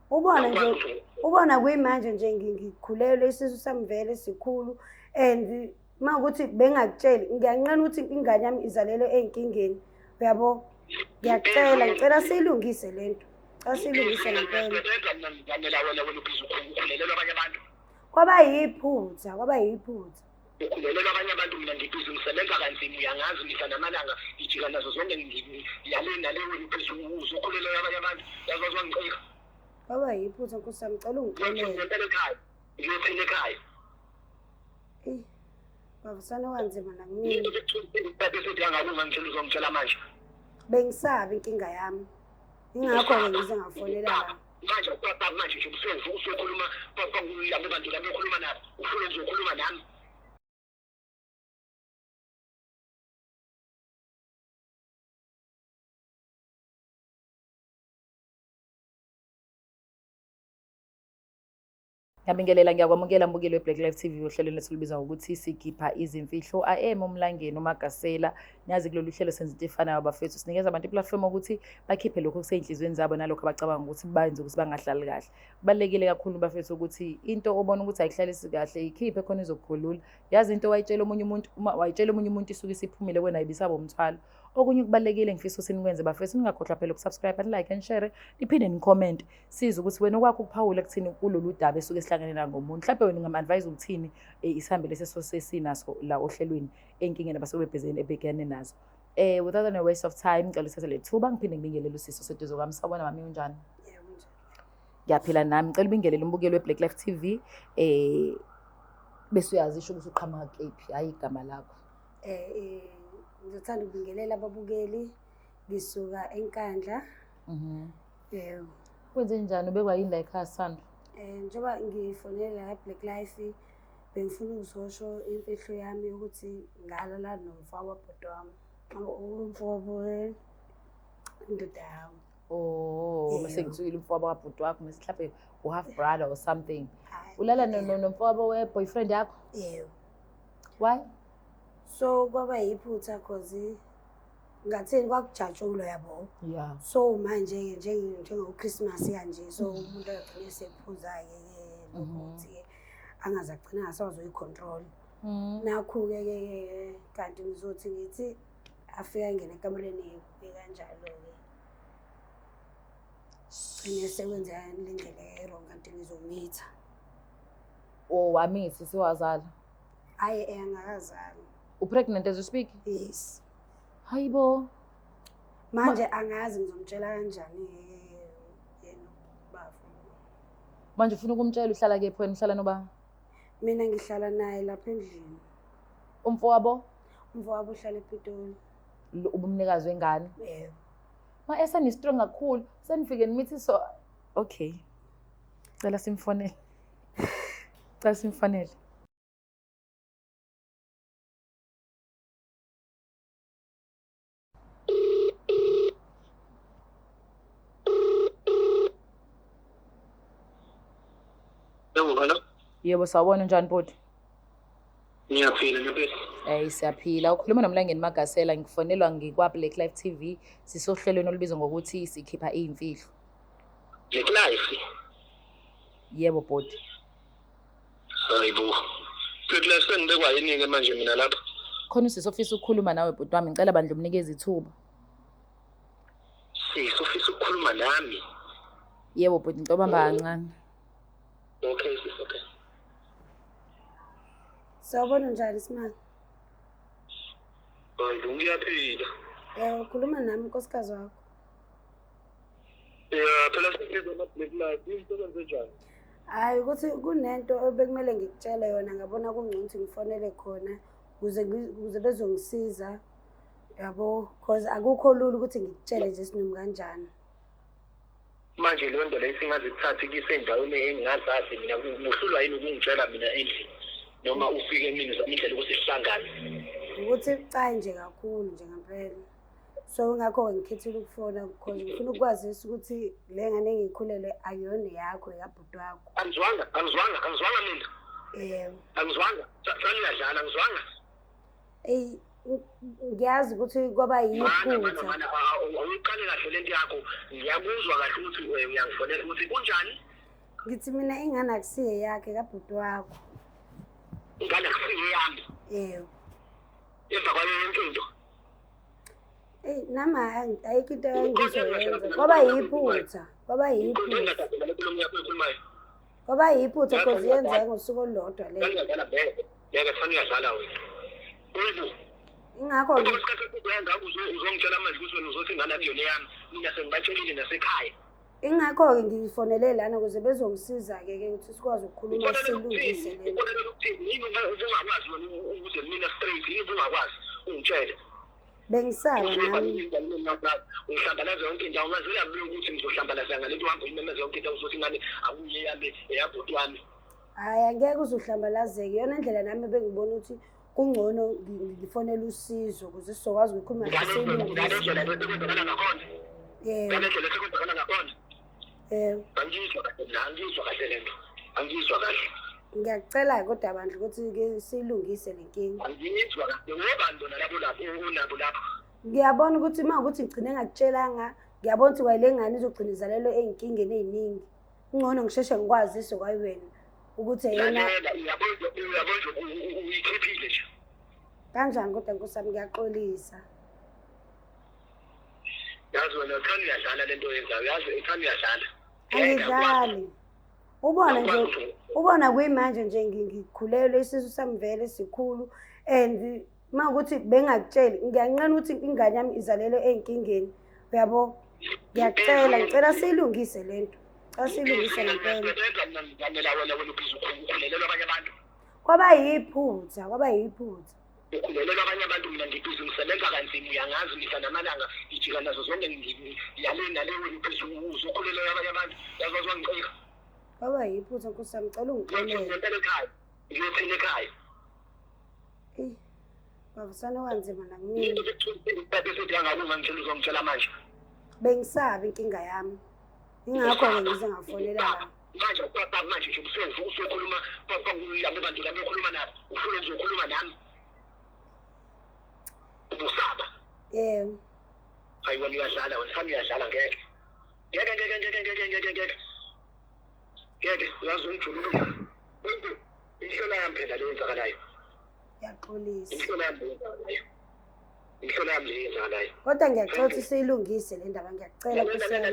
ubona kuyimanje nje ngikhulelwe isisu sami vele sikhulu and mawukuthi bengakutsheli ngiyanqena ukuthi ingane yami izalelwe ezinkingeni uyabo ngicela siyilungise lento asiyilungise ngempela kwaba yiphutha ukhulelelwa abanye abantu mina ngibhizi ngisebenza kanzima uyangazi mihla namalanga ngijika nazo zonke yale naleyo ngibhizi uzokhulelelwa abanye abantu yazozwa ngicika kwaba yiphutha nkosami ngicela ungixolele ngempela ekhaya ngiyothina ekhaya bavusana kanzima nakumina bese angalunga ngicela uzongitshela manje bengisaba inkinga yami ingakho-ke ngize ngafonela la manje manje nje usukhuluma labo bantu labo ukhuluma nabo ufuna nje ukhuluma nami Ngiyabingelela ngiyakwamukela mbukeli weBlack Life TV uhlelo lethu lubiza ukuthi sikhipha izimfihlo umlangeni uMagasela niyazi kulolu hlelo senza into efanayo bafethu sinikeza abantu iplatform ukuthi bakhiphe lokho kuseyinhlizweni zabo nalokho abacabanga ukuthi benze ukuthi bangahlali kahle kubalekile kakhulu bafethu ukuthi into obona ukuthi ayihlalisi kahle ikhiphe khona izokukhulula yazi into wayitshela omunye umuntu wayitshela omunye umuntu isuke isiphumile wena ayibisaba umthwalo okunye kubalekile ngifisa ukuthi nikwenze bafethu ningakhohlwa phela ukusubscribe and like and share niphinde nicomment siza ukuthi wena okwakho ukuphawula kuthini kulolu daba esuke sihlangene na ngomuntu mhlawumbe wena ngama-advise ukuthini isihambele sesinaso la ohlelweni enkingeni abasuke bebhezeni ebhekene nazo without any waste of time ngicela uthathe le thuba ngiphinde ngibingelele usiso seduze kwami sawubona mami unjani ngiyaphila nami ngicela ubingelele umbukeli weBlack Life TV bese uyazisho ukuthi uqhamuka kephi hayi igama lakho ngizothanda ukubingelela ababukeli ngisuka eNkandla kwenze njani ubekwa yini la ekhaya Sandra njengoba ngifonela la Black Life bengifuna ukuzosho imfihlo yami ukuthi ngalala nomfana wabhodo wami umfobo indoda yami mase ngithukile umfobo wabhodo wakho mase mhlawumbe half brother or something ulala nomfobo we-boyfriend yakho yebo why so kwaba yiphutha cause ngatheni kwakujatshulwa yabo yeah so manje njengo-Christmas kanje so umuntu agcine sephuza-ke nokuthi angaze agcina angasazoyicontrol nakhu-ke kanti ngizothi ngithi afika ngena ekamereni kanjalo-ke gcine sekwenzeka le ndlela erong kanti ngizomitha wamithi siwazala hhayi angakazali upregnant as you speak yes hayibo manje angazi ngizomtshela kanjani yena bafu manje ufuna ukumtshela uhlala kephi wena uhlala noba mina ngihlala naye lapha endlini umfowabo uhlala ePitoli ubumnikazi wengane yebo ma esani strong kakhulu senifike nimithi so okay cela simfonele yebo sawubona njani bodi ngiyaphila ngempela siyaphila ukhuluma nomlangeni Magasela ngifonelwa ngikwa-Black Life TV sisohlelweni olubizwa ngokuthi sikhipha iy'mfihlo Black Life yebo bodi hayibo Black Life sengibekwa yini-ke manje mina lapha khona usisofisa ukukhuluma nawe bodi wami ngicela bandla umnikeze ithuba sisofisa ukukhuluma nami yebo bodi ngicobamba kancane okay sis okay sawubona njani Simanga hayi ngiyaphila ukhuluma nami unkosikazi wakho phela sengizwa ama-Black Life imisebenzi enjani hhayi ukuthi kunento bekumele ngikutshele yona ngabona kungcono ukuthi ngifonele khona ukuze bezongisiza yabo because akukho lula ukuthi ngikutshele nje sinomi kanjani manje leyo nto leyo singaze kuthathe kuyise endaweni engingazazi mina muhlulwa yini ukungitshela mina endlini noma ufike mina uzama indlela ukuthi sihlangane ukuthi bucayi nje kakhulu nje ngempela so ngakho ngikhethile ukufona because ngifuna ukwazisa ukuthi le ngane engiyikhulelwe akuyona yakho eyabhuti wakho angizwanga mina yebo angizwanga saniyadlala angizwanga ngiyazi ukuthi kwaba yiphutha. Mana awuyiqale kahle lento yakho. Ngiyakuzwa kahle ukuthi uyangifonela ukuthi kunjani? Ngithi mina ingane akusiye yakhe kabhuti wakho. Ingane akusiye yami. Yebo. Emva kwayo yonke into. Nama ayikho into engizoyenza. Kwaba yiphutha. Kwaba yiphutha. Kwaba yiphutha because yenza ngosuku olulodwa le. Yeke kufanele uyadlala wena. Uyebo. Ingakho uzongitshela manje ukuthi wena uzothi ingane akuyona yami. Mina sengibatshelile nasekhaya. Ingakho-ke ngifonele lana ukuze bezongisiza-ke ukuthi sikwazi ukukhuluma silungise le nto. Yini ungakwazi wena ukuthi mina straight yini ungakwazi ungitshele. Bengisaba nami. Uhlambalaza yonke into awungazela ukuthi ngizohlambalaza ngale nto uhamba uyimemeza yonke into uzothi ingane akuye yami eyabhuti wami. Hayi angeke uze uhlambalazeke iyona ndlela nami bengibona ukuthi kungcono ngifonele usizo ukuze sizokwazi ukukhuluma silungise. Angizwa kahle. Ngiyacela kodwa bandla ukuthi silungise le nkinga. Angizwa kahle ngoba ndona lapho unabo lapho. Ngiyabona ukuthi mawukuthi ngigcine ngakutshelanga ngiyabona ukuthi wayile ngane izogcina izalelo ezinkingeni eziningi. Ungcono ngisheshe ngikwazise kwayiwena ukuthi yena uyabona uyikhiphile nje. Kanjani kodwa nkosami ngiyaxolisa. Yazi wena uthanda uyadlala lento oyenzayo yazi uthanda uyadlala. Angidlali. Ubona kuyimanje nje ngikhulelwe isisu sami vele sikhulu and mawukuthi bengakutsheli ngiyanqena ukuthi ingane yami izalelo ezinkingeni. Uyabo? Ngicela siyilungise lento. Xa silungise lempela. Kwaba yiphutha. Ukhulelelwa abanye abantu mina ngibhizi ngisebenza kanzima uyangazi mihla namalanga ngijika nazo zonke ngiyale naleyo phezulu uzokhulelelwa abanye abantu yazozwa ngicela. Kwaba yiphutha nkosami ngicela ungixolele. Ngiyophela ekhaya. Bavusana wanzima nakumina. Bese ngakuma ngicela uzongitshela manje. Bengisaba inkinga yami. Ingakho-ke ngize ngafonela la. Manje uqapha manje nje usukhuluma labo bantu labo ukhuluma nabo. Ufuna uzokhuluma nami. Ubusaba. Yebo. Hayi wena uyadlala wena sami uyadlala ngeke. Ngeke uyazi ungijulula. Inhlola yami phela le yenzakalayo. Ngiyaxolisa. Inhlola yami le yenzakalayo. Kodwa ngiyacela ukuthi siyilungise le ndaba ngiyacela kusena.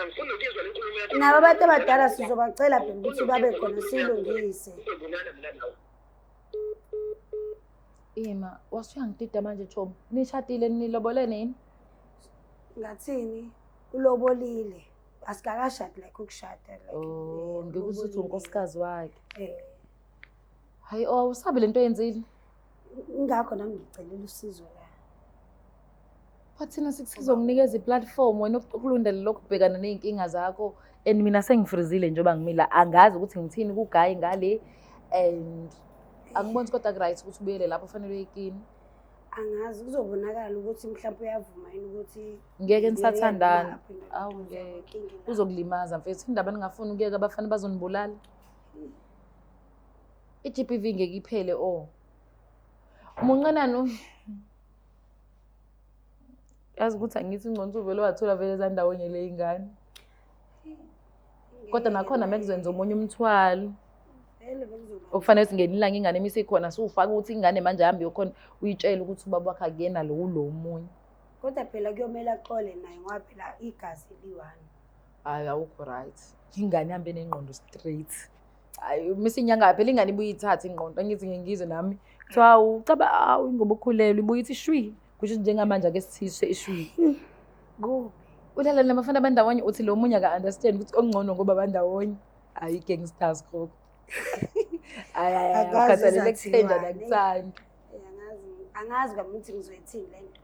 Angifuni ukuzwa lenkulumo yakho. Nabo abantu abadala sizobacela phela ukuthi babe khona siyilungise. Ima, wasuyangidida manje Thomo. Nishadile nilobole nini? Ngathini? Ulobolile. Asikakashadi like ukushada like. Oh, ngikuthi uthi unkosikazi wakhe. Hayi usabe lento yenzile. Ingakho nami ngicelela usizo la. Bathina sizonginikeza iplatform wena ukulundela lokho kubhekana nezinkinga zakho and mina sengifrizile njengoba ngimila angazi ukuthi ngithini kugayi ngale and angiboni kodwa right ukuthi ubuyele lapho fanele uyekini. Angazi kuzobonakala ukuthi mhlawumbe uyavuma yini ukuthi ngeke nisathandana. Awu ngeke. Uzokulimaza mfethu indaba ningafuni ukuyeka abafana bazonibulala. I-GBV ngeke iphele Umuncanani yazi ukuthi angithi ingconto vele wathola vele ezandawonye le ingane. Kodwa nakhona mekuzenza omunye umthwalo. Okufanele ukuthi ngenilanga ingane emisikhona sufaka ukuthi ingane manje hambe yokhona uyitshela ukuthi ubaba wakhe akuyena lo omunye. Kodwa phela kuyomela axole naye ngoba phela igazi liwani. Hayi awukho right. Ingane ihambe nengqondo straight. Hayi misinyanga phela ingane ibuye ithathe ingqondo angithi ngengizwe nami. Kuthiwa ucaba ingoba ukhulelwe ibuye ithi shwi. Kusho njengamanje ake sithiswe ishwi. Go. Ulala namafana bandawonye uthi lo munye aka understand ukuthi ongcono ngoba bandawonye. Hayi gangsters kho. Akhathalele kuthenja nakuthanda. Angazi ukuthi ngizoyithini lento.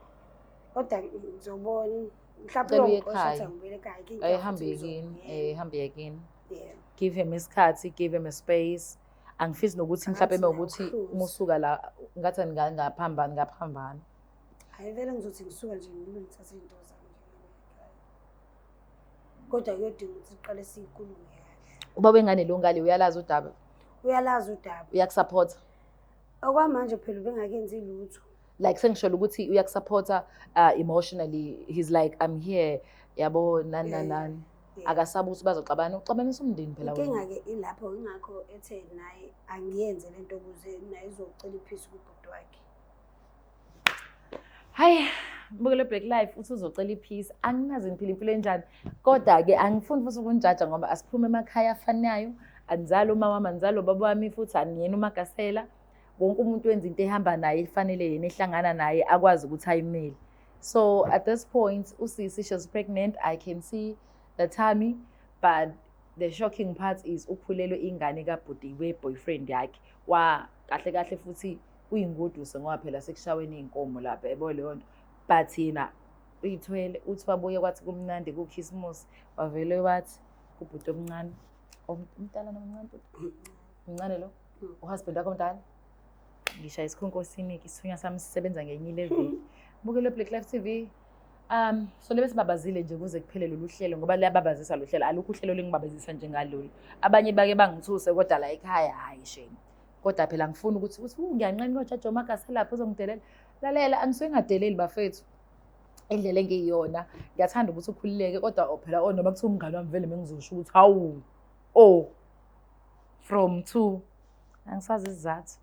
Kodwa ngizobona mhlawumbe uyokhosha ngibuyele ekhaya inkinga. Ayihambe yekini, hambe yekini. Yeah. Give him isikhathi, give him a space. Angifisi nokuthi mhlawumbe mawukuthi umusuka la ngathi ngaphambana. Hayi vele ngizothi ngisuka nje ngilungisa izinto zami nje. Kodwa kuyodinga ukuthi siqale siyikhulume kahle. Ubaba wengane lo ngale uyalazi udaba. Uyalazi udaba. Uyakusupport. Okwamanje phela bengakenzi lutho. like sengisholo ukuthi uyakusupporta emotionally, he's like I'm here yabo nani akasabi ukuthi bazoxabana uxabanisa umndeni phela inkinga ke ilapho ingakho ethe naye angiyenze lento ukuze naye izocela iphisi kubhuti wakhe. Hayi mbukele Black Life uthi uzocela iphisi anginazi ngiphila impilo enjani kodwa ke angifuni futhi ukunjaja ngoba asiphume emakhaya afanayo anzalo mama wami anzalo baba wami futhi aniyena uMagasela wonke umuntu wenza into ehamba naye ifanele yena ehlangana naye akwazi ukuthi ayimele. So at this point usisi she's pregnant, I can see the tummy, but the shocking part is ukhulelwe ingane kabhuti we-boyfriend yakhe wa kahle kahle futhi uyingoduso ngoba phela sekushaweni inkomo lapha yabo leyo nto, but yena uyithwele uthi wabuye kwathi kumnandi kuChristmas wavele wathi kubhuti omncane umntana nomncane umncane lo uhusband wakho mntana ngishaya isikhonkosini isithunya sami sisebenza ngenye level. Bukele Black Life TV. So lebe sibabazile nje kuze kuphele lolu hlelo ngoba liyababazisa lo hlelo alukho uhlelo lengibabazisa njengalolu. Abanye bake bangithuse kodwa la ekhaya hayi shame. Kodwa phela ngifuna ukuthi ngiyanqena ngoJaji uMagasela lapho uzongidelela. Lalela angisuke ngadeleli bafethu. Indlela engiyiyona ngiyathanda ukuthi ukhulileke kodwa phela noma kuthiwa umngane wami vele mengizosho ukuthi hawu from 2 angisazi isizathu.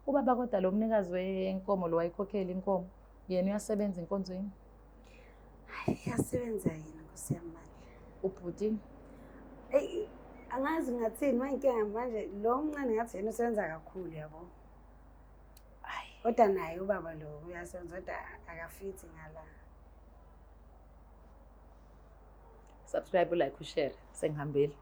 Ubaba kodwa lo mnikazi wenkomo lo wayikhokhela inkomo yena uyasebenza inkonzweni. Iyasebenza yena Nkosi yami manje. Ubhuti Angazi ngathini mayinkinga manje lo mncane ngathi yena usebenza kakhulu yabo. Kodwa naye ubaba lo uyasebenza kodwa akafithi ngala. Subscribe, like, share. Sengihambile.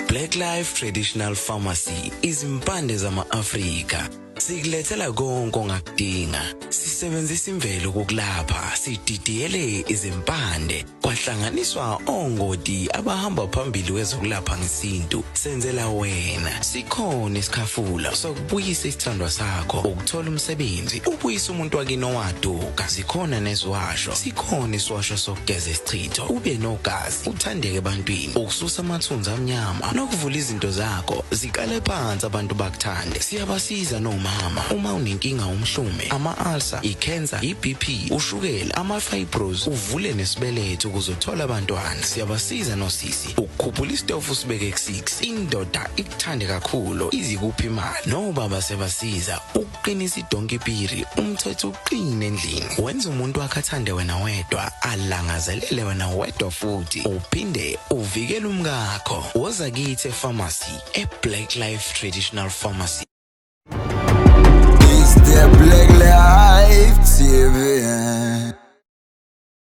Black Life Traditional Pharmacy izimpande zama-Afrika. Sikulethela konke ongakudinga. Sisebenzisa imvelo kokulapha, sididiyele izimpande, kwahlanganiswa ongoti abahamba phambili kwezokulapha ngesintu. Senzela wena. Sikhona isikhafula sokubuyisa isithandwa sakho, ukuthola umsebenzi, ubuyisa umuntu wakini owaduka. Sikhona neziwasho. Sikhona isiwasho sokugeza isichitho, ube nogazi, uthandeke ebantwini, ukususa amathunzi amnyama, nokuvula izinto zakho zikale phansi abantu bakuthande. Siyabasiza noma uma unenkinga umhlume, ama-ulcer, i-cancer, i-BP, ushukela, ama-fibros, uvule nesibeletho ukuzothola abantwana. Siyabasiza nosisi ukukhuphula isitofu sibeke ku-6, indoda ikuthande kakhulu izikuphi imali. Nobaba sebasiza ukuqinisa idonkipiri, umthetho uqine endlini. Wenza umuntu wakhe athande wena wedwa, alangazelele wena wedwa futhi uphinde uvikele umkakho. Woza kithi epharmacy eBlack Life Traditional Pharmacy. The Black Life TV.